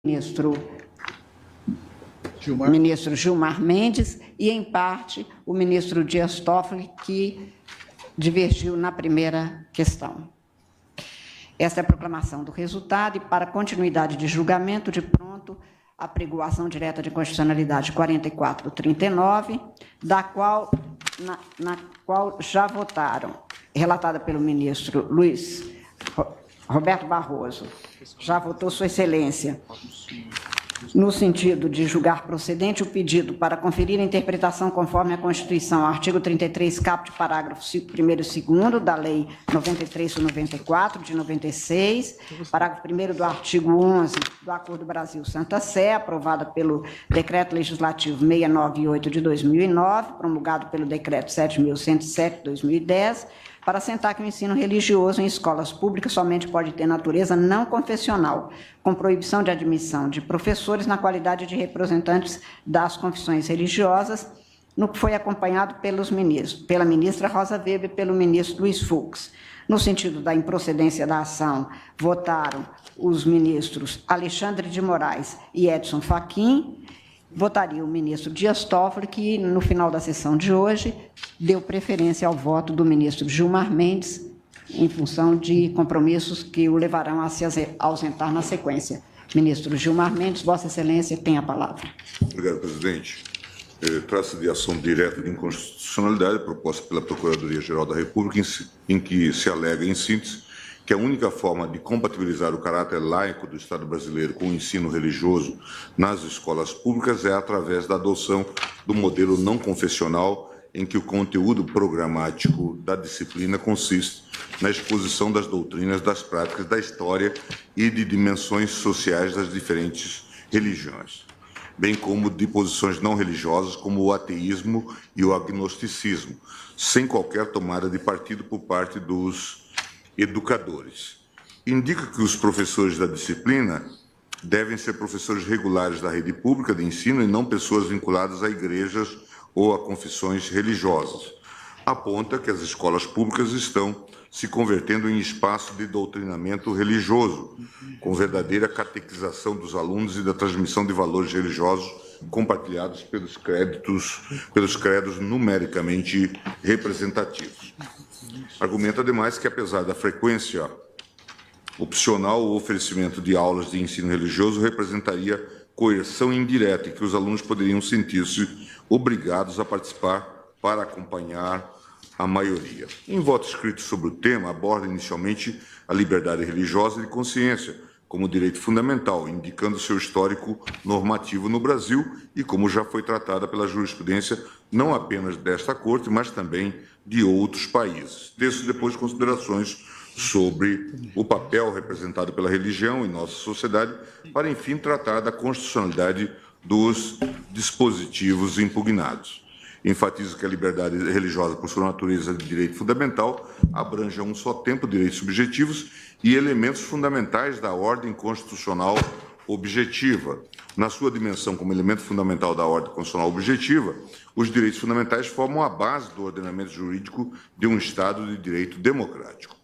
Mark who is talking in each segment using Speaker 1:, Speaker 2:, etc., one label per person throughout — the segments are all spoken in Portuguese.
Speaker 1: ministro Gilmar Mendes e, em parte, o ministro Dias Toffoli, que divergiu na primeira questão. Esta é a proclamação do resultado e, para continuidade de julgamento, de pronto, a apregoação direta de constitucionalidade 4439, na qual já votaram, relatada pelo ministro Roberto Barroso. Já votou Sua Excelência, no sentido de julgar procedente o pedido para conferir a interpretação conforme a Constituição, artigo 33, caput, parágrafo 1º e 2º da Lei 93/94, de 96, parágrafo 1º do artigo 11 do Acordo Brasil-Santa Sé, aprovada pelo Decreto Legislativo 698 de 2009, promulgado pelo Decreto 7.107 de 2010, para assentar que o ensino religioso em escolas públicas somente pode ter natureza não confessional, com proibição de admissão de professores na qualidade de representantes das confissões religiosas, no que foi acompanhado pela ministra Rosa Weber e pelo ministro Luiz Fux. No sentido da improcedência da ação, votaram os ministros Alexandre de Moraes e Edson Fachin. Votaria o ministro Dias Toffoli, que, no final da sessão de hoje, deu preferência ao voto do ministro Gilmar Mendes, em função de compromissos que o levarão a se ausentar na sequência. Ministro Gilmar Mendes, Vossa Excelência tem a palavra.
Speaker 2: Obrigado, presidente. Trata-se de ação direta de inconstitucionalidade proposta pela Procuradoria-Geral da República, em que se alega, em síntese, que a única forma de compatibilizar o caráter laico do Estado brasileiro com o ensino religioso nas escolas públicas é através da adoção do modelo não confessional, em que o conteúdo programático da disciplina consiste na exposição das doutrinas, das práticas, da história e de dimensões sociais das diferentes religiões, bem como de posições não religiosas, como o ateísmo e o agnosticismo, sem qualquer tomada de partido por parte dos educadores. Indica que os professores da disciplina devem ser professores regulares da rede pública de ensino e não pessoas vinculadas a igrejas ou a confissões religiosas. Aponta que as escolas públicas estão se convertendo em espaço de doutrinamento religioso, com verdadeira catequização dos alunos e da transmissão de valores religiosos compartilhados pelos credos numericamente representativos. Argumenta, ademais, que, apesar da frequência opcional, o oferecimento de aulas de ensino religioso representaria coerção indireta e que os alunos poderiam sentir-se obrigados a participar para acompanhar a maioria. Em voto escrito sobre o tema, aborda inicialmente a liberdade religiosa e de consciência como direito fundamental, indicando seu histórico normativo no Brasil e como já foi tratada pela jurisprudência não apenas desta Corte, mas também de outros países. Texto depois considerações sobre o papel representado pela religião em nossa sociedade, para, enfim, tratar da constitucionalidade dos dispositivos impugnados. Enfatizo que a liberdade religiosa, por sua natureza de direito fundamental, abrange a um só tempo direitos subjetivos e elementos fundamentais da ordem constitucional objetiva. Na sua dimensão como elemento fundamental da ordem constitucional objetiva, os direitos fundamentais formam a base do ordenamento jurídico de um Estado de direito democrático.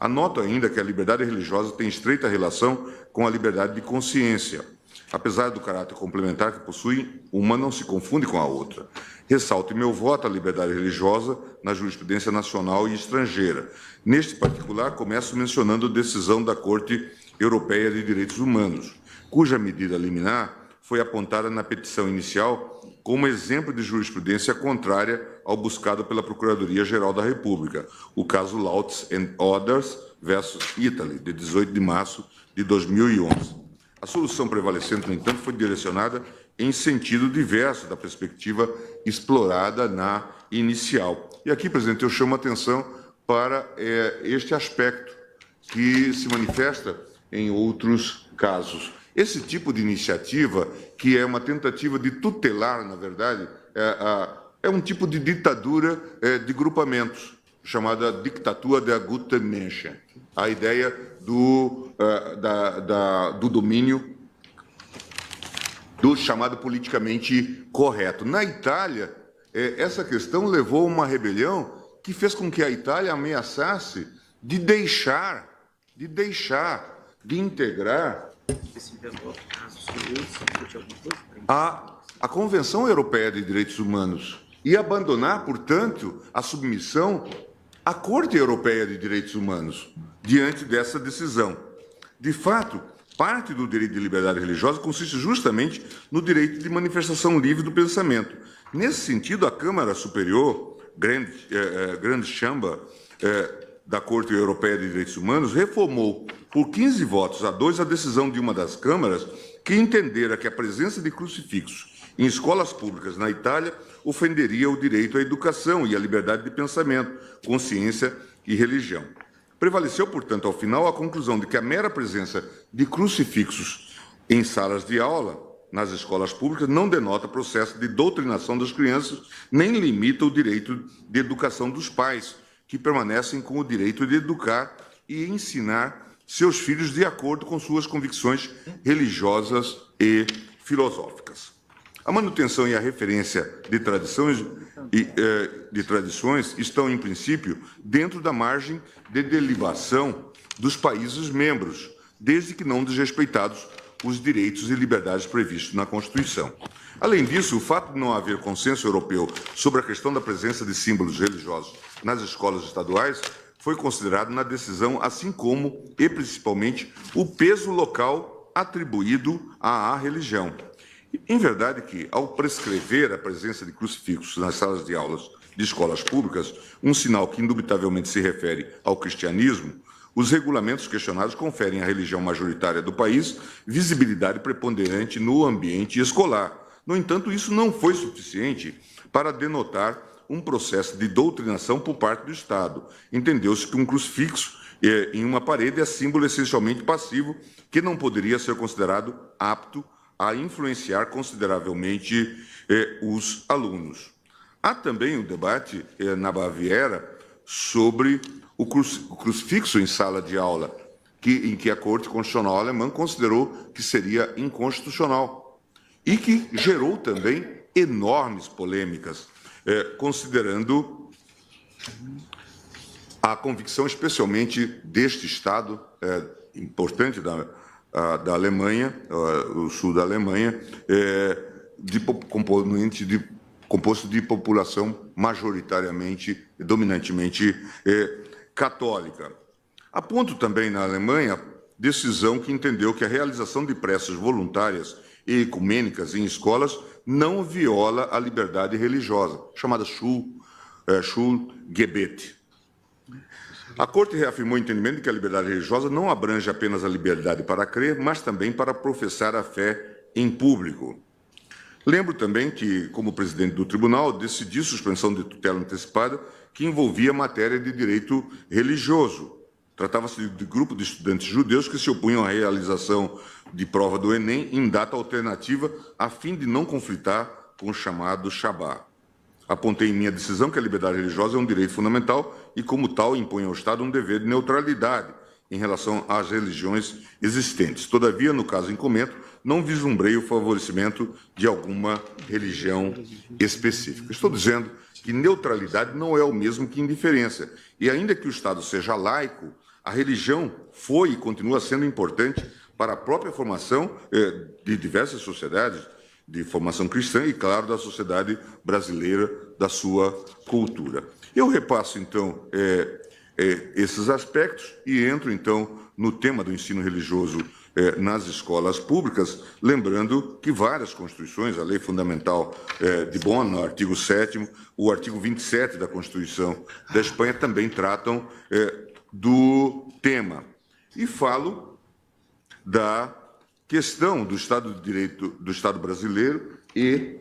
Speaker 2: Anoto ainda que a liberdade religiosa tem estreita relação com a liberdade de consciência. Apesar do caráter complementar que possui, uma não se confunde com a outra. Ressalto em meu voto a liberdade religiosa na jurisprudência nacional e estrangeira. Neste particular, começo mencionando a decisão da Corte Europeia de Direitos Humanos, cuja medida liminar foi apontada na petição inicial como exemplo de jurisprudência contrária ao buscado pela Procuradoria-Geral da República, o caso Lautz and Others versus Italy, de 18 de março de 2011. A solução prevalecente, no entanto, foi direcionada em sentido diverso da perspectiva explorada na inicial. E aqui, presidente, eu chamo a atenção para este aspecto que se manifesta em outros casos. Esse tipo de iniciativa, que é uma tentativa de tutelar, na verdade, é um tipo de ditadura de grupamentos, chamada Diktatur der guten Menschen. A ideia do domínio do chamado politicamente correto. Na Itália, essa questão levou a uma rebelião que fez com que a Itália ameaçasse de integrar a Convenção Europeia de Direitos Humanos e abandonar, portanto, a submissão à Corte Europeia de Direitos Humanos diante dessa decisão. De fato, parte do direito de liberdade religiosa consiste justamente no direito de manifestação livre do pensamento. Nesse sentido, a Câmara Superior, Grande Chamber da Corte Europeia de Direitos Humanos, reformou por 15 votos a 2 a decisão de uma das câmaras que entendera que a presença de crucifixos em escolas públicas na Itália ofenderia o direito à educação e à liberdade de pensamento, consciência e religião. Prevaleceu, portanto, ao final, a conclusão de que a mera presença de crucifixos em salas de aula nas escolas públicas não denota processo de doutrinação das crianças, nem limita o direito de educação dos pais, que permanecem com o direito de educar e ensinar seus filhos de acordo com suas convicções religiosas e filosóficas. A manutenção e a referência de tradições estão, em princípio, dentro da margem de deliberação dos países membros, desde que não desrespeitados os direitos e liberdades previstos na Constituição. Além disso, o fato de não haver consenso europeu sobre a questão da presença de símbolos religiosos nas escolas estaduais foi considerado na decisão, assim como, e principalmente, o peso local atribuído à religião. Em verdade que, ao prescrever a presença de crucifixos nas salas de aulas de escolas públicas, um sinal que indubitavelmente se refere ao cristianismo, os regulamentos questionados conferem à religião majoritária do país visibilidade preponderante no ambiente escolar. No entanto, isso não foi suficiente para denotar um processo de doutrinação por parte do Estado. Entendeu-se que um crucifixo em uma parede é símbolo essencialmente passivo, que não poderia ser considerado apto a influenciar consideravelmente os alunos. Há também um debate na Baviera sobre o crucifixo em sala de aula, em que a Corte Constitucional Alemã considerou que seria inconstitucional e que gerou também enormes polêmicas, considerando a convicção, especialmente deste Estado importante da Alemanha, o sul da Alemanha, composto de população majoritariamente, dominantemente católica. Aponto também na Alemanha decisão que entendeu que a realização de preces voluntárias e ecumênicas em escolas não viola a liberdade religiosa, chamada Schulgebet. A Corte reafirmou o entendimento de que a liberdade religiosa não abrange apenas a liberdade para crer, mas também para professar a fé em público. Lembro também que, como presidente do tribunal, decidi suspensão de tutela antecipada que envolvia matéria de direito religioso. Tratava-se de grupo de estudantes judeus que se opunham à realização de prova do Enem em data alternativa, a fim de não conflitar com o chamado Shabbat. Apontei em minha decisão que a liberdade religiosa é um direito fundamental e, como tal, impõe ao Estado um dever de neutralidade em relação às religiões existentes. Todavia, no caso em comento, não vislumbrei o favorecimento de alguma religião específica. Estou dizendo que neutralidade não é o mesmo que indiferença. E ainda que o Estado seja laico, a religião foi e continua sendo importante para a própria formação de diversas sociedades, de formação cristã e, claro, da sociedade brasileira, da sua cultura. Eu repasso, então, esses aspectos e entro, então, no tema do ensino religioso nas escolas públicas, lembrando que várias constituições, a Lei Fundamental de Bonn, no artigo 7º, o artigo 27 da Constituição da Espanha também tratam do tema. E falo da questão do Estado de Direito do Estado brasileiro e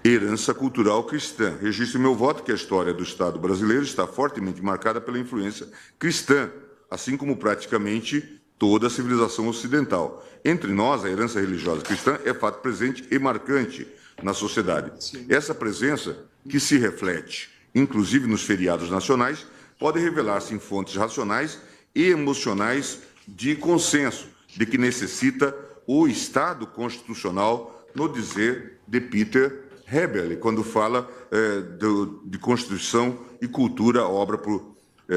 Speaker 2: herança cultural cristã. Registro meu voto que a história do Estado brasileiro está fortemente marcada pela influência cristã, assim como praticamente toda a civilização ocidental. Entre nós, a herança religiosa cristã é fato presente e marcante na sociedade. Sim. Essa presença, que se reflete, inclusive nos feriados nacionais, pode revelar-se em fontes racionais e emocionais de consenso, de que necessita o Estado constitucional, no dizer de Peter Hebel, quando fala de Constituição e Cultura, obra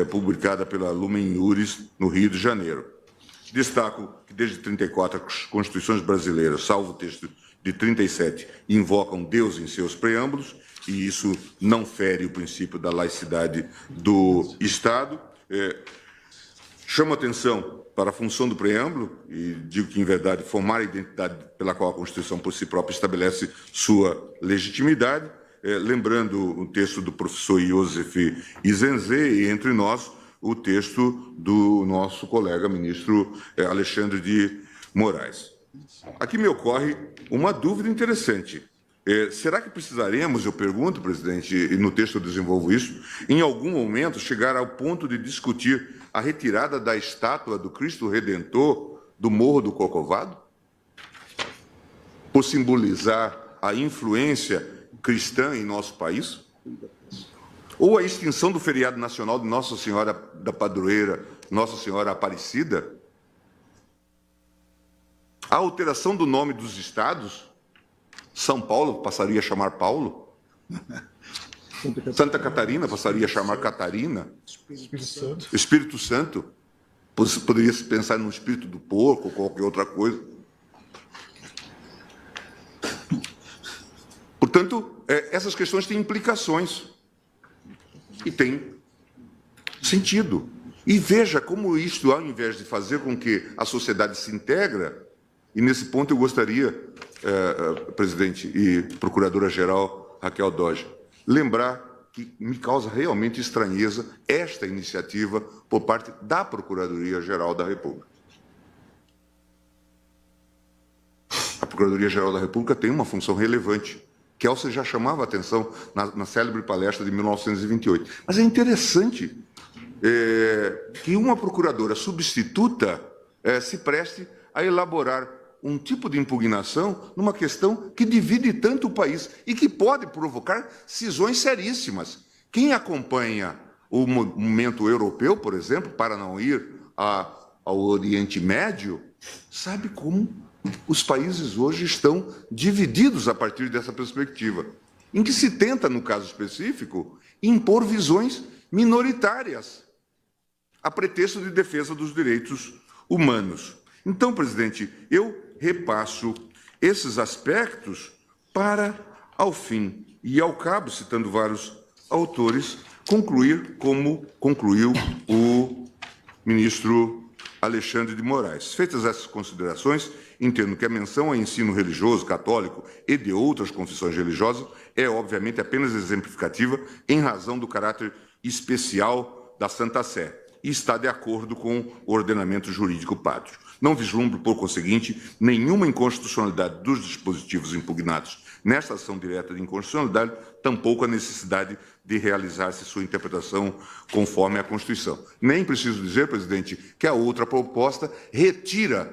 Speaker 2: publicada pela Lumen Iuris, no Rio de Janeiro. Destaco que, desde 34, as constituições brasileiras, salvo o texto de 37, invocam Deus em seus preâmbulos, e isso não fere o princípio da laicidade do Estado. Chamo a atenção para a função do preâmbulo, e digo que, em verdade, formar a identidade pela qual a Constituição, por si própria, estabelece sua legitimidade, lembrando o texto do professor Iosef Izenze e, entre nós, o texto do nosso colega ministro Alexandre de Moraes. Aqui me ocorre uma dúvida interessante. Será que precisaremos, eu pergunto, presidente, e no texto eu desenvolvo isso, em algum momento chegar ao ponto de discutir a retirada da estátua do Cristo Redentor do Morro do Corcovado? Por simbolizar a influência cristã em nosso país? Ou a extinção do feriado nacional de Nossa Senhora da Padroeira, Nossa Senhora Aparecida? A alteração do nome dos estados? São Paulo passaria a chamar Paulo? Santa Catarina passaria a chamar Catarina? Espírito Santo? Poderia se pensar no espírito do porco ou qualquer outra coisa. Portanto, essas questões têm implicações. E tem sentido. E veja como isto, ao invés de fazer com que a sociedade se integra, e nesse ponto eu gostaria, presidente e procuradora-geral Raquel Doge, lembrar que me causa realmente estranheza esta iniciativa por parte da Procuradoria-Geral da República. A Procuradoria-Geral da República tem uma função relevante. Kelsey já chamava a atenção na célebre palestra de 1928. Mas é interessante que uma procuradora substituta se preste a elaborar um tipo de impugnação numa questão que divide tanto o país e que pode provocar cisões seríssimas. Quem acompanha o movimento europeu, por exemplo, para não ir ao Oriente Médio, sabe como os países hoje estão divididos a partir dessa perspectiva, em que se tenta, no caso específico, impor visões minoritárias, a pretexto de defesa dos direitos humanos. Então, presidente, eu repasso esses aspectos para, ao fim e ao cabo, citando vários autores, concluir como concluiu o ministro Alexandre de Moraes. Feitas essas considerações, entendo que a menção ao ensino religioso católico e de outras confissões religiosas é, obviamente, apenas exemplificativa em razão do caráter especial da Santa Sé e está de acordo com o ordenamento jurídico pátrio. Não vislumbro, por conseguinte, nenhuma inconstitucionalidade dos dispositivos impugnados nesta ação direta de inconstitucionalidade, tampouco a necessidade de realizar-se sua interpretação conforme a Constituição. Nem preciso dizer, presidente, que a outra proposta retira